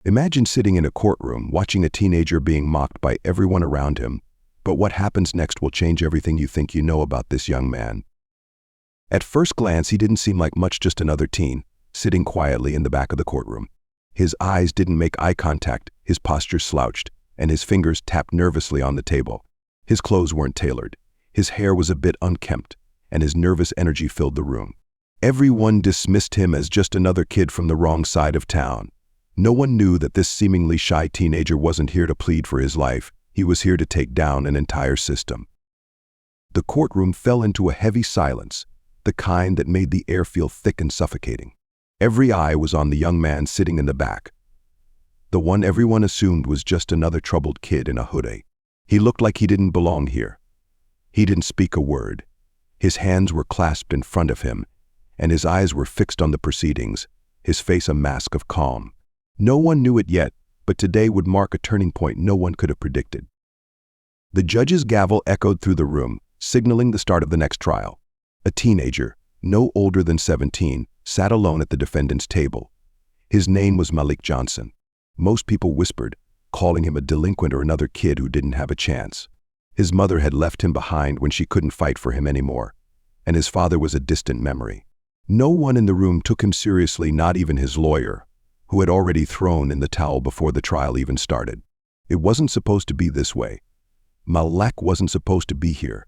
Imagine sitting in a courtroom watching a teenager being mocked by everyone around him, but what happens next will change everything you think you know about this young man. At first glance, he didn't seem like much, just another teen, sitting quietly in the back of the courtroom. His eyes didn't make eye contact, his posture slouched, and his fingers tapped nervously on the table. His clothes weren't tailored, his hair was a bit unkempt, and his nervous energy filled the room. Everyone dismissed him as just another kid from the wrong side of town. No one knew that this seemingly shy teenager wasn't here to plead for his life, he was here to take down an entire system. The courtroom fell into a heavy silence, the kind that made the air feel thick and suffocating. Every eye was on the young man sitting in the back. The one everyone assumed was just another troubled kid in a hoodie. He looked like he didn't belong here. He didn't speak a word. His hands were clasped in front of him, and his eyes were fixed on the proceedings, his face a mask of calm. No one knew it yet, but today would mark a turning point no one could have predicted. The judge's gavel echoed through the room, signaling the start of the next trial. A teenager, no older than 17, sat alone at the defendant's table. His name was Malik Johnson. Most people whispered, calling him a delinquent or another kid who didn't have a chance. His mother had left him behind when she couldn't fight for him anymore, and his father was a distant memory. No one in the room took him seriously, not even his lawyer, who had already thrown in the towel before the trial even started. It wasn't supposed to be this way. Malik wasn't supposed to be here.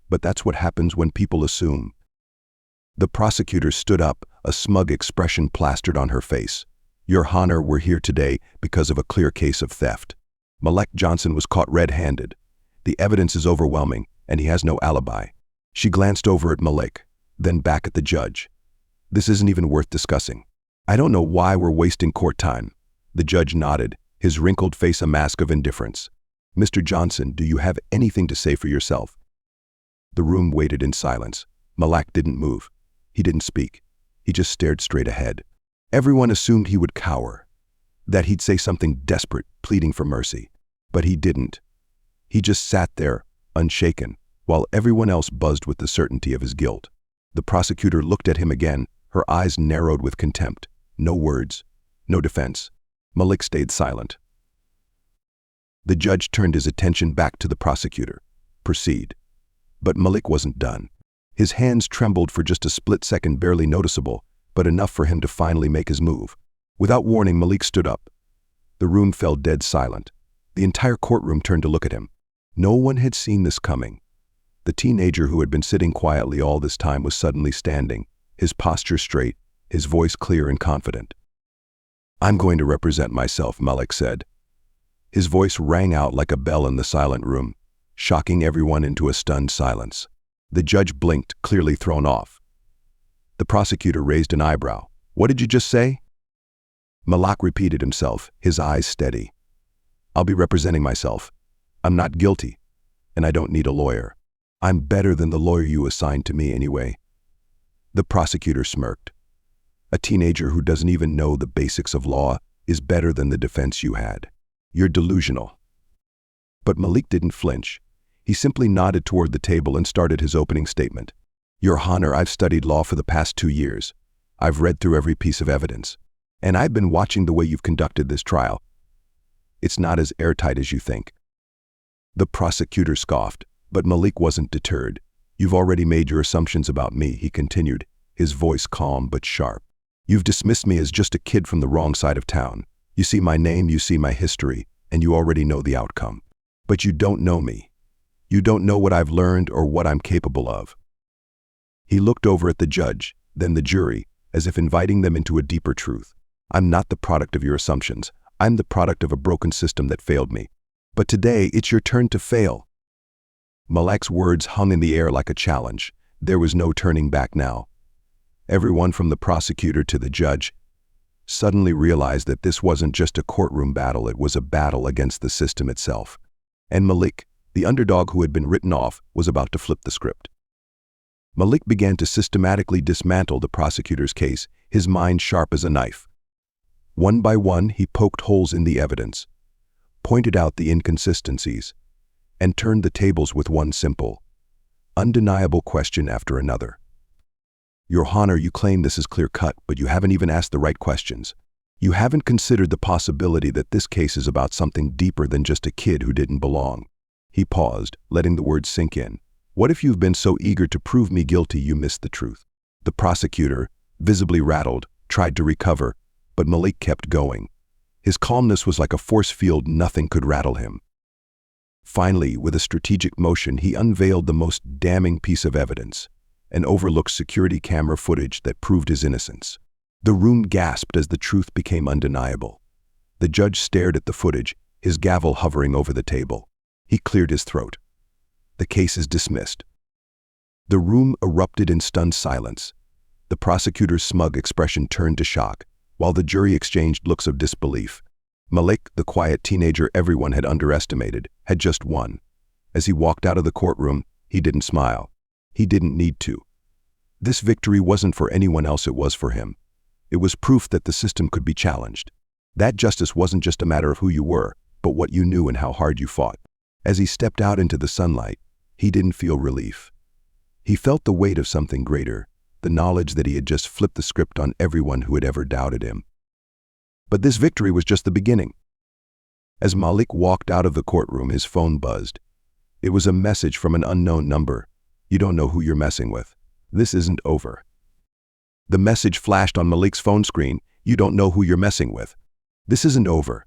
But that's what happens when people assume. The prosecutor stood up, a smug expression plastered on her face. "Your Honor, we're here today because of a clear case of theft. Malik Johnson was caught red-handed. The evidence is overwhelming, and he has no alibi." She glanced over at Malik, then back at the judge. "This isn't even worth discussing. I don't know why we're wasting court time." The judge nodded, his wrinkled face a mask of indifference. "Mr. Johnson, do you have anything to say for yourself?" The room waited in silence. Malik didn't move. He didn't speak. He just stared straight ahead. Everyone assumed he would cower, that he'd say something desperate, pleading for mercy. But he didn't. He just sat there, unshaken, while everyone else buzzed with the certainty of his guilt. The prosecutor looked at him again, her eyes narrowed with contempt. No words, no defense. Malik stayed silent. The judge turned his attention back to the prosecutor. "Proceed." But Malik wasn't done. His hands trembled for just a split second, barely noticeable, but enough for him to finally make his move. Without warning, Malik stood up. The room fell dead silent. The entire courtroom turned to look at him. No one had seen this coming. The teenager who had been sitting quietly all this time was suddenly standing, his posture straight, his voice clear and confident. "I'm going to represent myself," Malik said. His voice rang out like a bell in the silent room, shocking everyone into a stunned silence. The judge blinked, clearly thrown off. The prosecutor raised an eyebrow. "What did you just say?" Malik repeated himself, his eyes steady. "I'll be representing myself. I'm not guilty, and I don't need a lawyer. I'm better than the lawyer you assigned to me anyway." The prosecutor smirked. "A teenager who doesn't even know the basics of law is better than the defense you had. You're delusional." But Malik didn't flinch. He simply nodded toward the table and started his opening statement. "Your Honor, I've studied law for the past 2 years. I've read through every piece of evidence. And I've been watching the way you've conducted this trial. It's not as airtight as you think." The prosecutor scoffed, but Malik wasn't deterred. "You've already made your assumptions about me," he continued, his voice calm but sharp. "You've dismissed me as just a kid from the wrong side of town. You see my name, you see my history, and you already know the outcome. But you don't know me. You don't know what I've learned or what I'm capable of." He looked over at the judge, then the jury, as if inviting them into a deeper truth. "I'm not the product of your assumptions. I'm the product of a broken system that failed me. But today, it's your turn to fail." Malik's words hung in the air like a challenge. There was no turning back now. Everyone from the prosecutor to the judge suddenly realized that this wasn't just a courtroom battle, it was a battle against the system itself. And Malik, the underdog who had been written off, was about to flip the script. Malik began to systematically dismantle the prosecutor's case, his mind sharp as a knife. One by one, he poked holes in the evidence, pointed out the inconsistencies, and turned the tables with one simple, undeniable question after another. "Your Honor, you claim this is clear-cut, but you haven't even asked the right questions. You haven't considered the possibility that this case is about something deeper than just a kid who didn't belong. He paused, letting the words sink in. What if you've been so eager to prove me guilty you missed the truth? The prosecutor, visibly rattled, tried to recover, but Malik kept going. His calmness was like a force field, nothing could rattle him. Finally, with a strategic motion, he unveiled the most damning piece of evidence, an overlooked security camera footage that proved his innocence. The room gasped as the truth became undeniable. The judge stared at the footage, his gavel hovering over the table. He cleared his throat. The case is dismissed. The room erupted in stunned silence. The prosecutor's smug expression turned to shock, while the jury exchanged looks of disbelief. Malik, the quiet teenager everyone had underestimated, had just won. As he walked out of the courtroom, he didn't smile. He didn't need to. This victory wasn't for anyone else, it was for him. It was proof that the system could be challenged. That justice wasn't just a matter of who you were, but what you knew and how hard you fought. As he stepped out into the sunlight, he didn't feel relief. He felt the weight of something greater, the knowledge that he had just flipped the script on everyone who had ever doubted him. But this victory was just the beginning. As Malik walked out of the courtroom, his phone buzzed. It was a message from an unknown number. You don't know who you're messing with. This isn't over. The message flashed on Malik's phone screen. You don't know who you're messing with. This isn't over.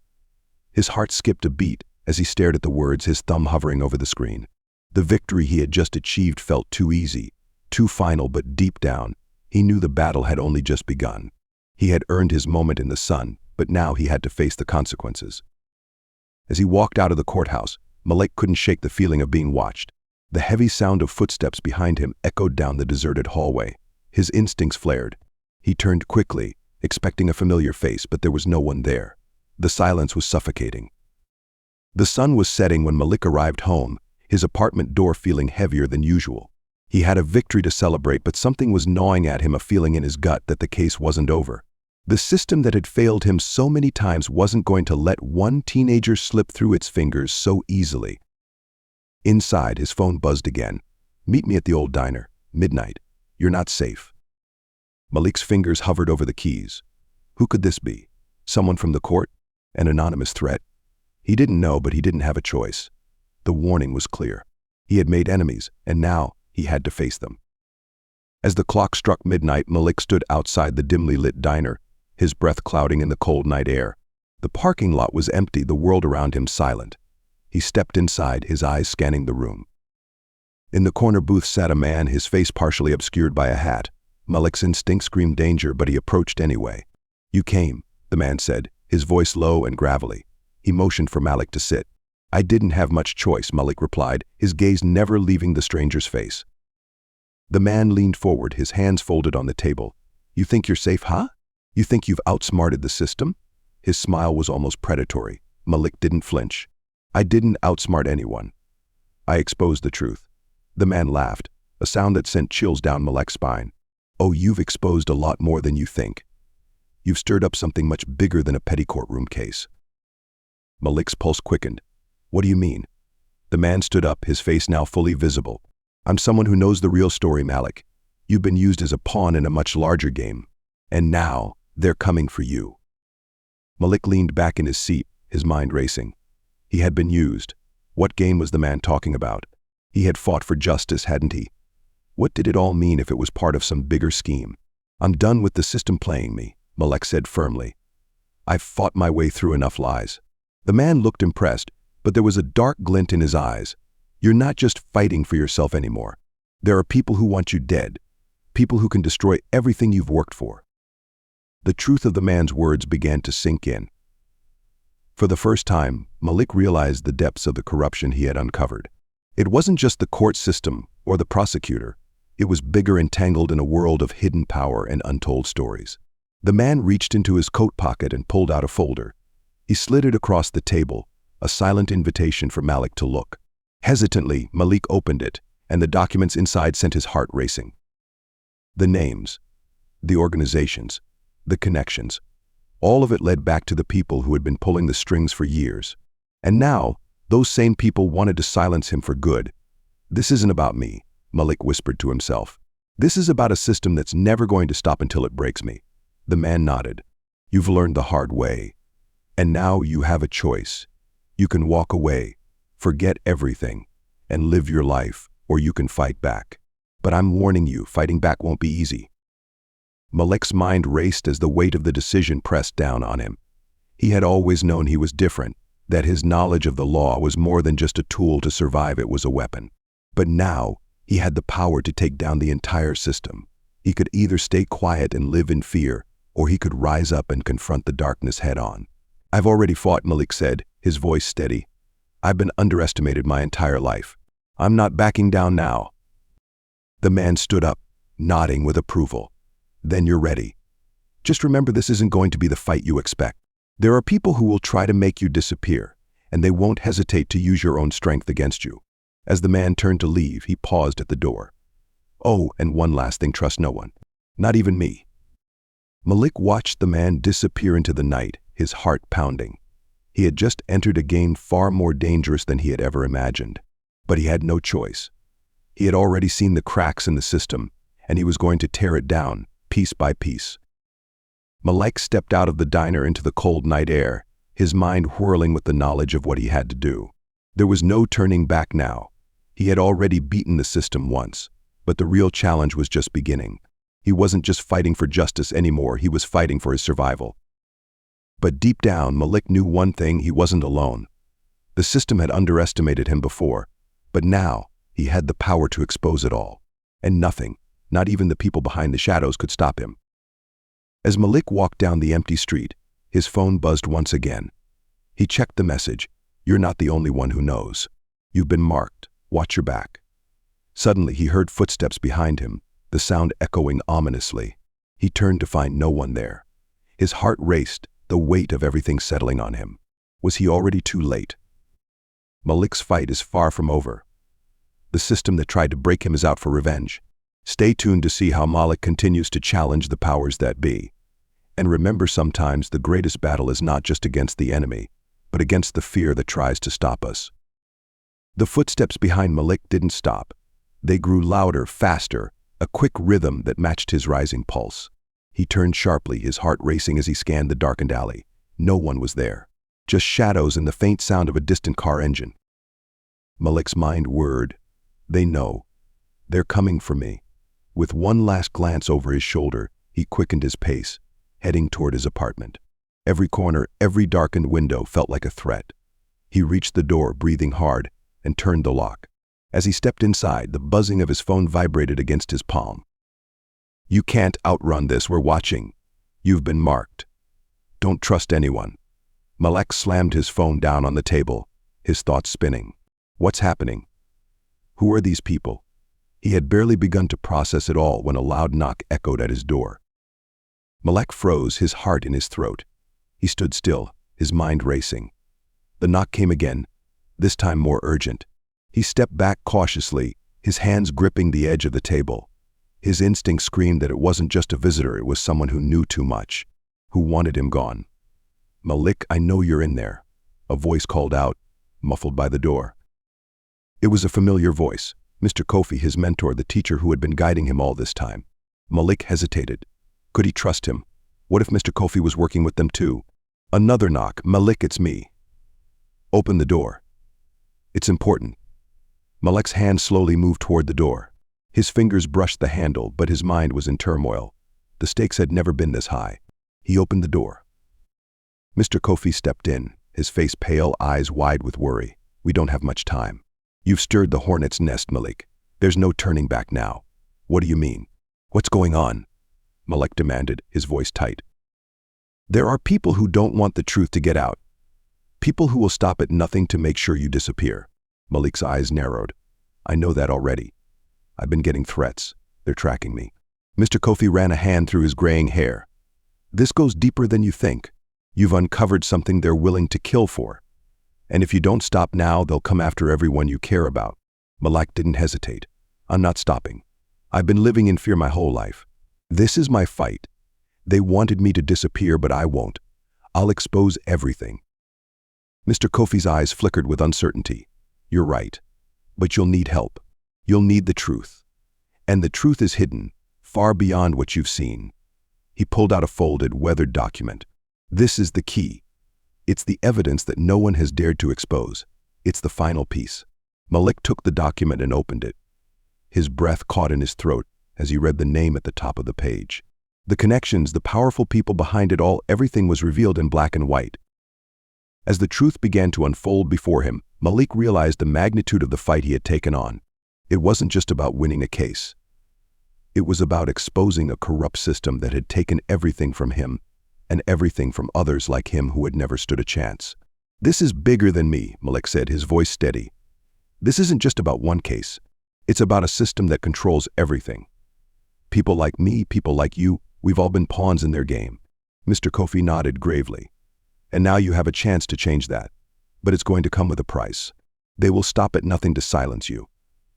His heart skipped a beat as he stared at the words, his thumb hovering over the screen. The victory he had just achieved felt too easy, too final, but deep down, he knew the battle had only just begun. He had earned his moment in the sun, but now he had to face the consequences. As he walked out of the courthouse, Malik couldn't shake the feeling of being watched. The heavy sound of footsteps behind him echoed down the deserted hallway. His instincts flared. He turned quickly, expecting a familiar face, but there was no one there. The silence was suffocating. The sun was setting when Malik arrived home, his apartment door feeling heavier than usual. He had a victory to celebrate, but something was gnawing at him, a feeling in his gut that the case wasn't over. The system that had failed him so many times wasn't going to let one teenager slip through its fingers so easily. Inside, his phone buzzed again. Meet me at the old diner. Midnight. You're not safe. Malik's fingers hovered over the keys. Who could this be? Someone from the court? An anonymous threat? He didn't know, but he didn't have a choice. The warning was clear. He had made enemies, and now he had to face them. As the clock struck midnight, Malik stood outside the dimly lit diner, his breath clouding in the cold night air. The parking lot was empty, the world around him silent. He stepped inside, his eyes scanning the room. In the corner booth sat a man, his face partially obscured by a hat. Malik's instinct screamed danger, but he approached anyway. You came, the man said, his voice low and gravelly. He motioned for Malik to sit. I didn't have much choice, Malik replied, his gaze never leaving the stranger's face. The man leaned forward, his hands folded on the table. You think you're safe, huh? You think you've outsmarted the system? His smile was almost predatory. Malik didn't flinch. I didn't outsmart anyone. I exposed the truth. The man laughed, a sound that sent chills down Malik's spine. Oh, you've exposed a lot more than you think. You've stirred up something much bigger than a petty courtroom case. Malik's pulse quickened. What do you mean? The man stood up, his face now fully visible. I'm someone who knows the real story, Malik. You've been used as a pawn in a much larger game. And now, they're coming for you. Malik leaned back in his seat, his mind racing. He had been used. What game was the man talking about? He had fought for justice, hadn't he? What did it all mean if it was part of some bigger scheme? I'm done with the system playing me, Malik said firmly. I've fought my way through enough lies. The man looked impressed, but there was a dark glint in his eyes. You're not just fighting for yourself anymore. There are people who want you dead, people who can destroy everything you've worked for. The truth of the man's words began to sink in. For the first time, Malik realized the depths of the corruption he had uncovered. It wasn't just the court system or the prosecutor. It was bigger, entangled in a world of hidden power and untold stories. The man reached into his coat pocket and pulled out a folder. He slid it across the table, a silent invitation for Malik to look. Hesitantly, Malik opened it, and the documents inside sent his heart racing. The names, the organizations, the connections, all of it led back to the people who had been pulling the strings for years. And now, those same people wanted to silence him for good. This isn't about me, Malik whispered to himself. This is about a system that's never going to stop until it breaks me. The man nodded. You've learned the hard way. And now you have a choice. You can walk away, forget everything, and live your life, or you can fight back. But I'm warning you, fighting back won't be easy. Malik's mind raced as the weight of the decision pressed down on him. He had always known he was different, that his knowledge of the law was more than just a tool to survive, it was a weapon. But now, he had the power to take down the entire system. He could either stay quiet and live in fear, or he could rise up and confront the darkness head-on. I've already fought, Malik said, his voice steady. I've been underestimated my entire life. I'm not backing down now. The man stood up, nodding with approval. Then you're ready. Just remember, this isn't going to be the fight you expect. There are people who will try to make you disappear, and they won't hesitate to use your own strength against you. As the man turned to leave, he paused at the door. Oh, and one last thing, trust no one. Not even me. Malik watched the man disappear into the night, his heart pounding. He had just entered a game far more dangerous than he had ever imagined. But he had no choice. He had already seen the cracks in the system, and he was going to tear it down, piece by piece. Malik stepped out of the diner into the cold night air, his mind whirling with the knowledge of what he had to do. There was no turning back now. He had already beaten the system once, but the real challenge was just beginning. He wasn't just fighting for justice anymore, he was fighting for his survival. But deep down, Malik knew one thing: he wasn't alone. The system had underestimated him before, but now he had the power to expose it all. And nothing, not even the people behind the shadows, could stop him. As Malik walked down the empty street, his phone buzzed once again. He checked the message. You're not the only one who knows. You've been marked. Watch your back. Suddenly he heard footsteps behind him, the sound echoing ominously. He turned to find no one there. His heart raced, the weight of everything settling on him. Was he already too late? Malik's fight is far from over. The system that tried to break him is out for revenge. Stay tuned to see how Malik continues to challenge the powers that be. And remember, sometimes the greatest battle is not just against the enemy, but against the fear that tries to stop us. The footsteps behind Malik didn't stop. They grew louder, faster, a quick rhythm that matched his rising pulse. He turned sharply, his heart racing as he scanned the darkened alley. No one was there. Just shadows and the faint sound of a distant car engine. Malik's mind whirred. They know. They're coming for me. With one last glance over his shoulder, he quickened his pace, heading toward his apartment. Every corner, every darkened window felt like a threat. He reached the door, breathing hard, and turned the lock. As he stepped inside, the buzzing of his phone vibrated against his palm. You can't outrun this, we're watching. You've been marked. Don't trust anyone. Malik slammed his phone down on the table, his thoughts spinning. What's happening? Who are these people? He had barely begun to process it all when a loud knock echoed at his door. Malik froze, his heart in his throat. He stood still, his mind racing. The knock came again, this time more urgent. He stepped back cautiously, his hands gripping the edge of the table. His instinct screamed that it wasn't just a visitor, it was someone who knew too much, who wanted him gone. Malik, I know you're in there, a voice called out, muffled by the door. It was a familiar voice, Mr. Kofi, his mentor, the teacher who had been guiding him all this time. Malik hesitated. Could he trust him? What if Mr. Kofi was working with them too? Another knock. Malik, it's me. Open the door. It's important. Malik's hand slowly moved toward the door. His fingers brushed the handle, but his mind was in turmoil. The stakes had never been this high. He opened the door. Mr. Kofi stepped in, his face pale, eyes wide with worry. We don't have much time. You've stirred the hornet's nest, Malik. There's no turning back now. What do you mean? What's going on? Malik demanded, his voice tight. There are people who don't want the truth to get out. People who will stop at nothing to make sure you disappear. Malik's eyes narrowed. I know that already. I've been getting threats. They're tracking me. Mr. Kofi ran a hand through his graying hair. This goes deeper than you think. You've uncovered something they're willing to kill for. And if you don't stop now, they'll come after everyone you care about. Malik didn't hesitate. I'm not stopping. I've been living in fear my whole life. This is my fight. They wanted me to disappear, but I won't. I'll expose everything. Mr. Kofi's eyes flickered with uncertainty. You're right. But you'll need help. You'll need the truth. And the truth is hidden, far beyond what you've seen. He pulled out a folded, weathered document. This is the key. It's the evidence that no one has dared to expose. It's the final piece. Malik took the document and opened it. His breath caught in his throat as he read the name at the top of the page. The connections, the powerful people behind it all, everything was revealed in black and white. As the truth began to unfold before him, Malik realized the magnitude of the fight he had taken on. It wasn't just about winning a case. It was about exposing a corrupt system that had taken everything from him and everything from others like him who had never stood a chance. "This is bigger than me," Malik said, his voice steady. "This isn't just about one case. It's about a system that controls everything. People like me, people like you, we've all been pawns in their game." Mr. Kofi nodded gravely. "And now you have a chance to change that. But it's going to come with a price. They will stop at nothing to silence you."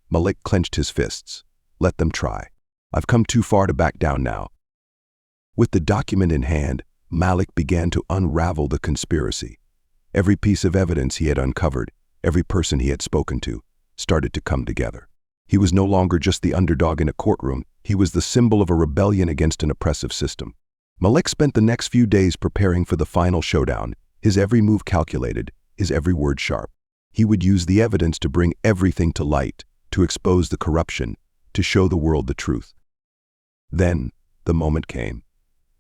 Malik clenched his fists. "Let them try. I've come too far to back down now." With the document in hand, Malik began to unravel the conspiracy. Every piece of evidence he had uncovered, every person he had spoken to, started to come together. He was no longer just the underdog in a courtroom, he was the symbol of a rebellion against an oppressive system. Malik spent the next few days preparing for the final showdown, his every move calculated, his every word sharp. He would use the evidence to bring everything to light, to expose the corruption, to show the world the truth. Then, the moment came.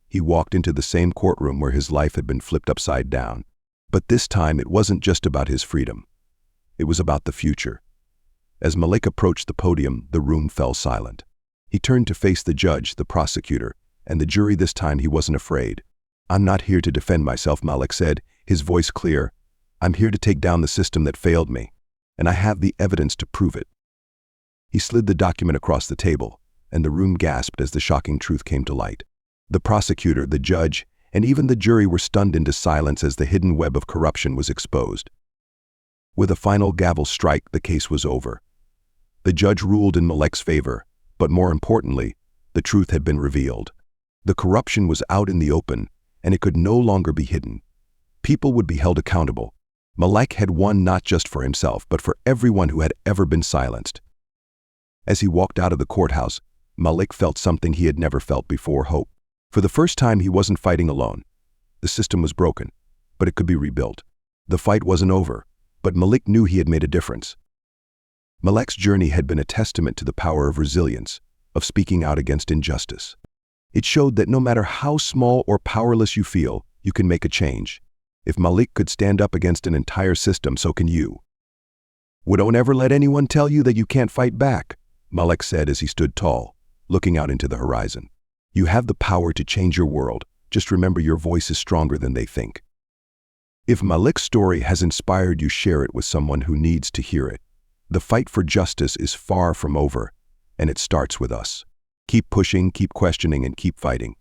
He walked into the same courtroom where his life had been flipped upside down. But this time it wasn't just about his freedom. It was about the future. As Malik approached the podium, the room fell silent. He turned to face the judge, the prosecutor, and the jury. This time he wasn't afraid. "I'm not here to defend myself," Malik said, his voice clear. "I'm here to take down the system that failed me, and I have the evidence to prove it." He slid the document across the table, and the room gasped as the shocking truth came to light. The prosecutor, the judge, and even the jury were stunned into silence as the hidden web of corruption was exposed. With a final gavel strike, the case was over. The judge ruled in Malik's favor, but more importantly, the truth had been revealed. The corruption was out in the open, and it could no longer be hidden. People would be held accountable. Malik had won not just for himself, but for everyone who had ever been silenced. As he walked out of the courthouse, Malik felt something he had never felt before: hope. For the first time, he wasn't fighting alone. The system was broken, but it could be rebuilt. The fight wasn't over, but Malik knew he had made a difference. Malik's journey had been a testament to the power of resilience, of speaking out against injustice. It showed that no matter how small or powerless you feel, you can make a change. If Malik could stand up against an entire system, so can you. "Don't ever let anyone tell you that you can't fight back," Malik said as he stood tall, looking out into the horizon. "You have the power to change your world. Just remember, your voice is stronger than they think." If Malik's story has inspired you, share it with someone who needs to hear it. The fight for justice is far from over, and it starts with us. Keep pushing, keep questioning, and keep fighting.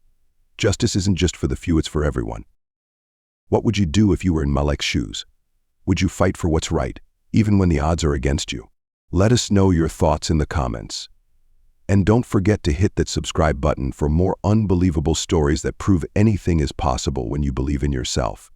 Justice isn't just for the few, it's for everyone. What would you do if you were in Malik's shoes? Would you fight for what's right, even when the odds are against you? Let us know your thoughts in the comments. And don't forget to hit that subscribe button for more unbelievable stories that prove anything is possible when you believe in yourself.